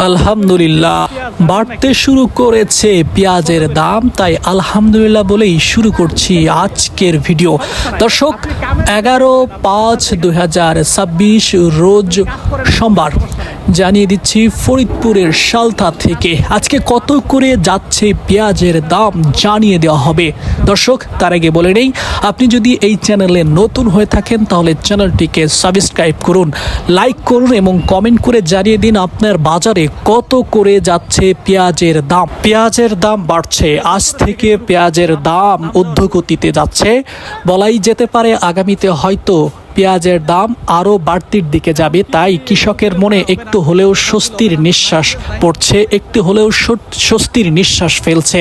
আলহামদুলিল্লাহ বাড়তে শুরু করেছে পেঁয়াজের দাম, তাই আলহামদুলিল্লাহ বলেই শুরু করছি আজকের ভিডিও। দর্শক, 11/5/2026 রোজ সোমবার জানিয়ে দিচ্ছি ফরিদপুরের সালথা থেকে আজকে কত করে যাচ্ছে পেঁয়াজের দাম জানিয়ে দেওয়া হবে। দর্শক, তার আগে বলে নেই, আপনি যদি এই চ্যানেলে নতুন হয়ে থাকেন তাহলে চ্যানেলটিকে সাবস্ক্রাইব করুন, লাইক করুন এবং কমেন্ট করে জানিয়ে দিন আপনার বাজারে কত করে যাচ্ছে পেঁয়াজের দাম। পেঁয়াজের দাম বাড়ছে, আজ থেকে পেঁয়াজের দাম ঊর্ধ্বগতিতে যাচ্ছে। বলাই যেতে পারে আগামীতে হয়তো পেঁয়াজের দাম আরও বাড়তির দিকে যাবে, তাই কৃষকের মনে একটু হলেও স্বস্তির নিঃশ্বাস পড়ছে, একটু হলেও স্বস্তির নিঃশ্বাস ফেলছে।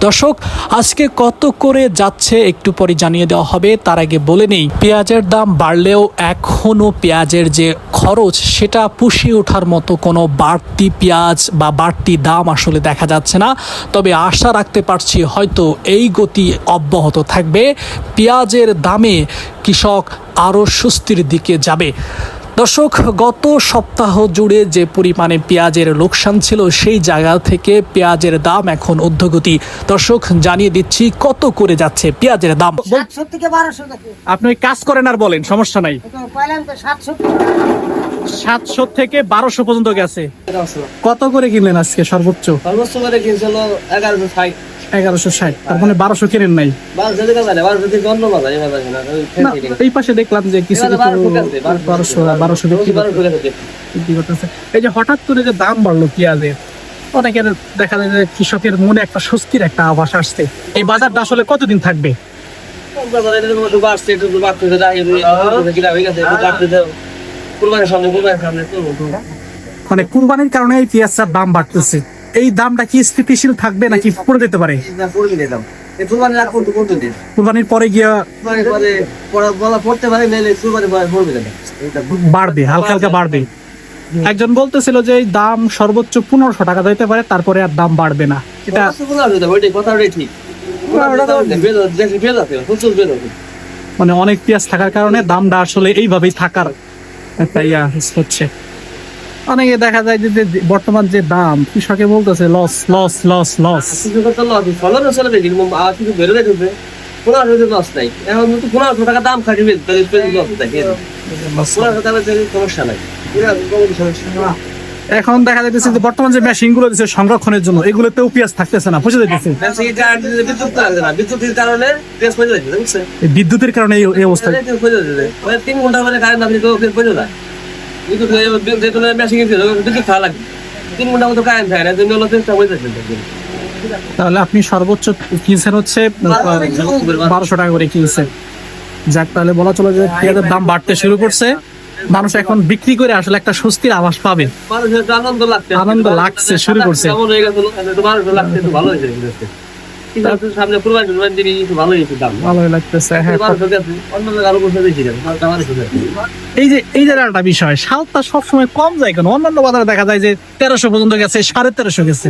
দর্শক, আজকে কত করে যাচ্ছে একটু পরে জানিয়ে দেওয়া হবে। তার আগে বলে নেই, পেঁয়াজের দাম বাড়লেও এখনও পেঁয়াজের যে খরচ সেটা পুষিয়ে ওঠার মতো কোনো বাড়তি পেঁয়াজ বা বাড়তি দাম আসলে দেখা যাচ্ছে না। তবে আশা রাখতে পারছি হয়তো এই গতি অব্যাহত থাকবে, পেঁয়াজের দামে কৃষক আরও স্বস্তির দিকে যাবে। দর্শক, গত সপ্তাহ জুড়ে যে পরিমাণে পেঁয়াজের লোকসান ছিল সেই জায়গা থেকে পেঁয়াজের দাম এখন ঊর্ধ্বগতি। দর্শক, জানিয়ে দিচ্ছি কত করে যাচ্ছে পেঁয়াজের দাম। 700 থেকে 1200 টাকা। আপনি কাজ করেন আর বলেন, সমস্যা নাই। পাইলাম তো 700 700 থেকে 1200 পর্যন্ত গেছে। কত করে কিনলেন আজকে সর্বোচ্চ? সর্বোচ্চ করে কিনছিল 1160। 1160, তার মানে 1200 কেনেন নাই। 1200 টাকা জানে 1200 থেকে অন্য বাজার এই বাজার না। এই পাশে দেখলাম যে কিছু 1200 বিক্রি করতেছে। এই যে হঠাৎ করে যে দাম বাড়লো পেঁয়াজের, অনেকের দেখা যায় যে কৃষকের মনে একটা স্বস্তির একটা আভাস আসছে। এই বাজারটা আসলে কতদিন থাকবে? মানে কুরবানির কারণে এই পেঁয়াজটার দাম বাড়তেছে, এই দামটা কি স্থিতিশীল থাকবে নাকি পড়ে যেতে পারে? কুরবানির পরে গিয়া বাড়বে, হালকা হালকা বাড়বে। একজন বলতেছিল যে এই দাম সর্বোচ্চ 1500 টাকা যাইতে পারে, তারপরে আর দাম বাড়বে না। এটা মানে অনেক পেঁয়াজ থাকার কারণে দামটা আসলে এইভাবেই থাকার একটা হচ্ছে। অনেকে দেখা যায় যে বর্তমান যে দাম, কৃষকে বলতেছে লস লস লস লস। এখন দেখা যাইতেছে যে বর্তমান যে মেশিন গুলো দিচ্ছে সংরক্ষণের জন্য, এগুলোতেও পেঁয়াজ থাকতেছে না, বুঝে যাইতেছে বিদ্যুতের কারণে এই অবস্থা। 3 ঘন্টা পরে কারেন্ট না দিলে তাহলে আপনি সর্বোচ্চ কিনছেন হচ্ছে 1200 টাকা করে কিনছেন। যাক, তাহলে বলা চলে যে পেঁয়াজের দাম বাড়তে শুরু করছে, মানুষ এখন বিক্রি করে আসলে একটা স্বস্তির আভাস পাবে, আনন্দ লাগছে শুরু করছে। ভালোই লাগতেছে। এই যে একটা বিষয়, সালটা সবসময় কম যায় কেন? অন্যান্য বাজারে দেখা যায় যে 1300 পর্যন্ত গেছে, 1350 গেছে।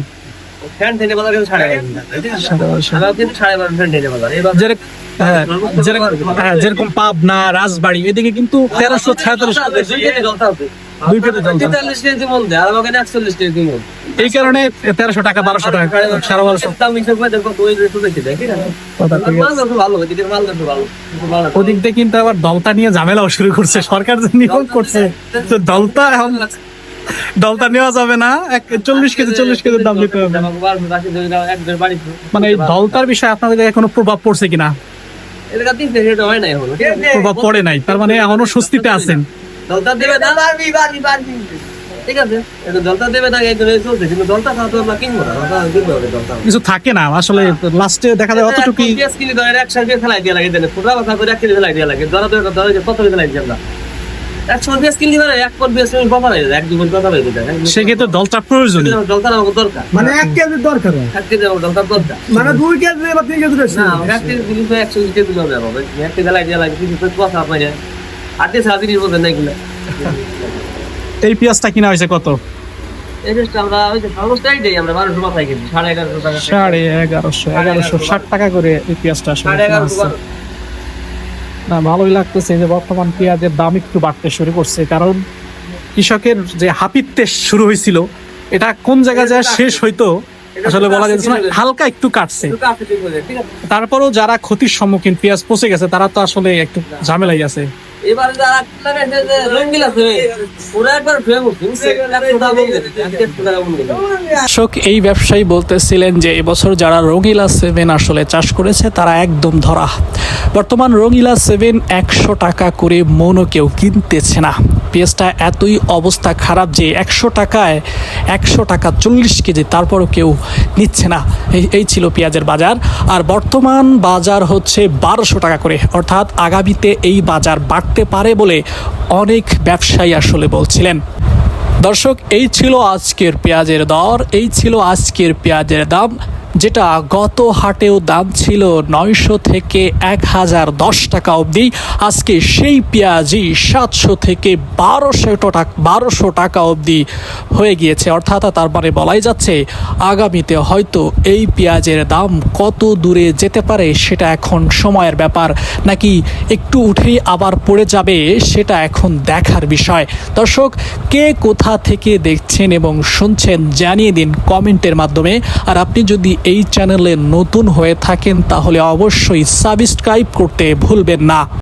যেরকম পাবনা, রাজবাড়ি, এদিকে কিন্তু 1300-46 এই কারণে 1300 টাকা 1200 টাকা সারা বছর। ওদিক দিয়ে কিন্তু আবার দলতা নিয়ে ঝামেলাও শুরু করছে, সরকার যে নিয়োগ করছে দলতা, এখন দলতা নেওয়া যাবে না, 40 কেজি দাম দিতে হবে। মানে এই দলতার বিষয়ে আপনাদের কোনো প্রভাব পড়ছে কিনা? প্রভাব পড়ে নাই, তার মানে এখনো স্বস্তিতে আছেন। কিছু থাকে না আসলে, লাস্টে দেখা যায় অতটুকু। সেক্ষেত্রে দলটা প্রয়োজন, মানে 1 কেজি দরকার, মানে 2 কেজি বা 3 কেজি। এই পেঁয়াজটা কিনা হয়েছে কত? 1150 টাকা করে এই পেঁয়াজটা। না, ভালোই লাগতেছে যে বর্তমান পেঁয়াজের দাম একটু বাড়তে শুরু করছে, কারণ কৃষকের যে হাপিত্যেশ শুরু হয়েছিল এটা কোন জায়গায় যায় শেষ হইতো আসলে বলা যাচ্ছে না, হালকা একটু কাটছে। একটু কাছে ঠিক হয়ে যায়, ঠিক আছে? তারপরেও যারা ক্ষতির সম্মুখীন, পেঁয়াজ পচে গেছে, তারা তো আসলে একটু ঝামেলাই আছে। এবারে যারা লাগাইছে যে রঙিলা আছে, ওরা একবার ফেলে উঠছে, বুঝছে? 100 টাকা বলে দিচ্ছে, 100 টাকা বলে দিচ্ছে। দর্শক, এই ব্যবসায়ী বলতেছিলেন যে এবছর যারা রঙিলা 7 আসলে চাষ করেছে তারা একদম ধরা। বর্তমান রঙিলা 7 100 টাকা করে মনও কেউ কিনতেছে না। পেঁয়াজটা এতই অবস্থা খারাপ যে 100 টাকায় 100 টাকা 40 কেজি, তারপরও কেউ নিচ্ছে না। এই ছিল পেঁয়াজের বাজার। আর বর্তমান বাজার হচ্ছে 1200 টাকা করে, অর্থাৎ আগামীতে এই বাজার বাড়তে পারে বলে অনেক ব্যবসায়ী আসলে বলছিলেন। দর্শক, এই ছিল আজকের পেঁয়াজের দর, এই ছিল আজকের পেঁয়াজের দাম, যেটা গত হাটেও দাম ছিল 900 থেকে 1010 টাকা অবধি। আজকে সেই পেঁয়াজই 700 থেকে 1200 টাকা অবধি হয়ে গিয়েছে। অর্থাৎ তার মানে বলাই যাচ্ছে আগামীতে হয়তো এই পেঁয়াজের দাম কত দূরে যেতে পারে সেটা এখন সময়ের ব্যাপার, নাকি একটু উঠেই আবার পড়ে যাবে সেটা এখন দেখার বিষয়। দর্শক, কে কোথা থেকে দেখছেন এবং শুনছেন জানিয়ে দিন কমেন্টের মাধ্যমে। আর আপনি যদি এই চ্যানেলে নতুন হয়ে থাকেন তাহলে অবশ্যই সাবস্ক্রাইব করতে ভুলবেন না।